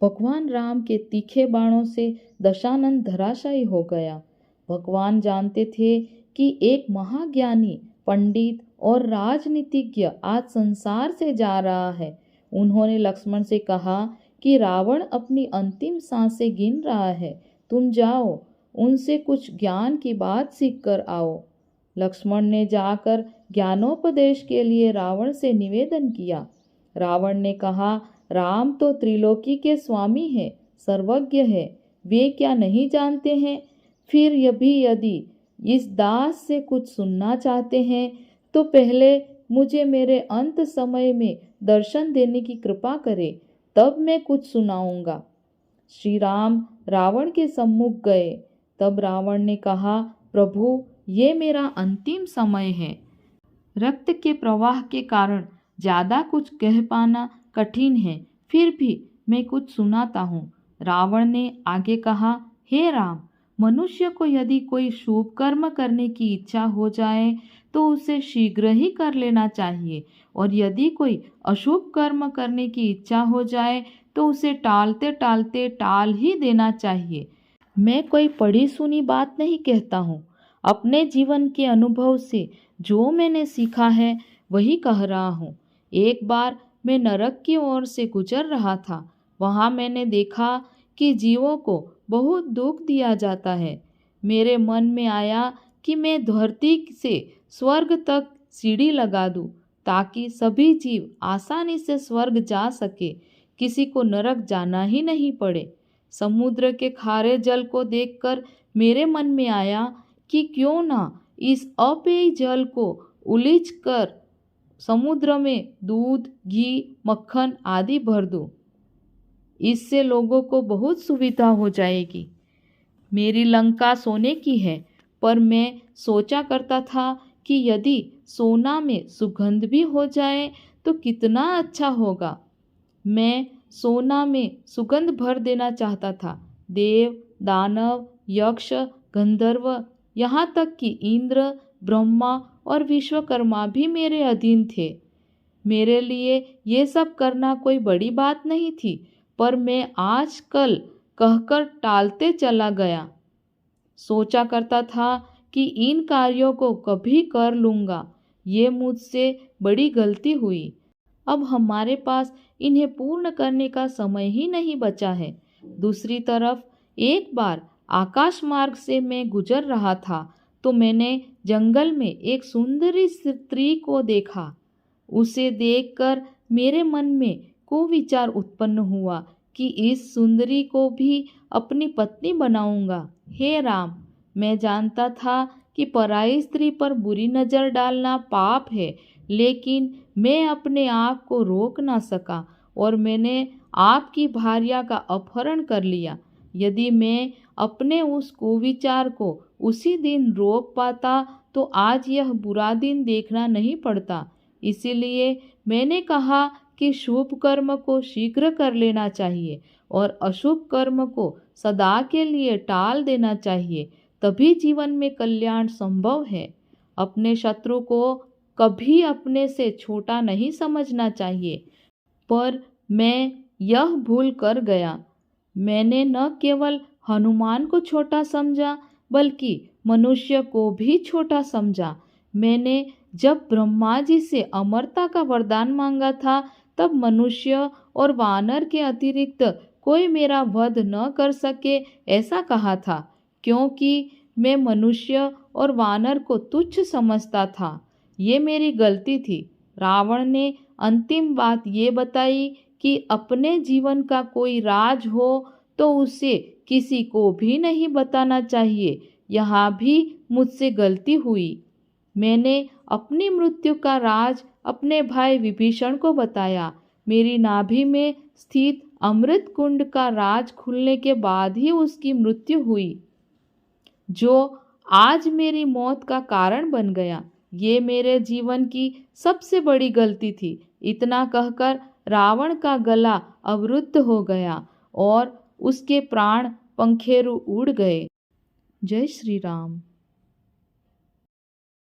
भगवान राम के तीखे बाणों से दशानन धराशायी हो गया। भगवान जानते थे कि एक महाज्ञानी पंडित और राजनीतिज्ञ आज संसार से जा रहा है। उन्होंने लक्ष्मण से कहा कि रावण अपनी अंतिम सांसें गिन रहा है, तुम जाओ उनसे कुछ ज्ञान की बात सीख कर आओ। लक्ष्मण ने जाकर ज्ञानोपदेश के लिए रावण से निवेदन किया। रावण ने कहा, राम तो त्रिलोकी के स्वामी हैं, सर्वज्ञ है, वे क्या नहीं जानते हैं? फिर यदि इस दास से कुछ सुनना चाहते हैं तो पहले मुझे मेरे अंत समय में दर्शन देने की कृपा करे, तब मैं कुछ सुनाऊंगा। श्री राम रावण के सम्मुख गए। तब रावण ने कहा, प्रभु, ये मेरा अंतिम समय है। रक्त के प्रवाह के कारण ज़्यादा कुछ कह पाना कठिन है, फिर भी मैं कुछ सुनाता हूँ। रावण ने आगे कहा, हे राम, मनुष्य को यदि कोई शुभ कर्म करने की इच्छा हो जाए तो उसे शीघ्र ही कर लेना चाहिए, और यदि कोई अशुभ कर्म करने की इच्छा हो जाए तो उसे टालते टालते टाल ही देना चाहिए। मैं कोई पढ़ी सुनी बात नहीं कहता हूँ, अपने जीवन के अनुभव से जो मैंने सीखा है वही कह रहा हूँ। एक बार मैं नरक की ओर से गुजर रहा था। वहाँ मैंने देखा कि जीवों को बहुत दुख दिया जाता है। मेरे मन में आया कि मैं धरती से स्वर्ग तक सीढ़ी लगा दूं, ताकि सभी जीव आसानी से स्वर्ग जा सके, किसी को नरक जाना ही नहीं पड़े। समुद्र के खारे जल को देखकर मेरे मन में आया कि क्यों ना इस अपेय जल को उलीच कर समुद्र में दूध, घी, मक्खन आदि भर दूं। इससे लोगों को बहुत सुविधा हो जाएगी। मेरी लंका सोने की है, पर मैं सोचा करता था कि यदि सोना में सुगंध भी हो जाए तो कितना अच्छा होगा। मैं सोना में सुगंध भर देना चाहता था। देव, दानव, यक्ष, गंधर्व, यहाँ तक कि इंद्र, ब्रह्मा और विश्वकर्मा भी मेरे अधीन थे। मेरे लिए ये सब करना कोई बड़ी बात नहीं थी, पर मैं आजकल कहकर टालते चला गया। सोचा करता था कि इन कार्यों को कभी कर लूँगा। ये मुझसे बड़ी गलती हुई। अब हमारे पास इन्हें पूर्ण करने का समय ही नहीं बचा है। दूसरी तरफ एक बार आकाश मार्ग से मैं गुजर रहा था तो मैंने जंगल में एक सुंदरी स्त्री को देखा। उसे देखकर मेरे मन में कुविचार उत्पन्न हुआ कि इस सुंदरी को भी अपनी पत्नी बनाऊंगा। हे राम, मैं जानता था कि पराई स्त्री पर बुरी नज़र डालना पाप है, लेकिन मैं अपने आप को रोक ना सका और मैंने आपकी भार्या का अपहरण कर लिया। यदि मैं अपने उस कुविचार को उसी दिन रोक पाता तो आज यह बुरा दिन देखना नहीं पड़ता। इसीलिए मैंने कहा कि शुभ कर्म को शीघ्र कर लेना चाहिए और अशुभ कर्म को सदा के लिए टाल देना चाहिए, तभी जीवन में कल्याण संभव है। अपने शत्रु को कभी अपने से छोटा नहीं समझना चाहिए, पर मैं यह भूल कर गया। मैंने न केवल हनुमान को छोटा समझा, बल्कि मनुष्य को भी छोटा समझा। मैंने जब ब्रह्मा जी से अमरता का वरदान मांगा था, तब मनुष्य और वानर के अतिरिक्त कोई मेरा वध न कर सके ऐसा कहा था, क्योंकि मैं मनुष्य और वानर को तुच्छ समझता था। ये मेरी गलती थी। रावण ने अंतिम बात ये बताई कि अपने जीवन का कोई राज हो तो उसे किसी को भी नहीं बताना चाहिए। यहाँ भी मुझसे गलती हुई। मैंने अपनी मृत्यु का राज अपने भाई विभीषण को बताया। मेरी नाभि में स्थित अमृत कुंड का राज खुलने के बाद ही उसकी मृत्यु हुई, जो आज मेरी मौत का कारण बन गया। ये मेरे जीवन की सबसे बड़ी गलती थी। इतना कहकर रावण का गला अवरुद्ध हो गया और उसके प्राण पंखेरु उड़ गए। जय श्री राम।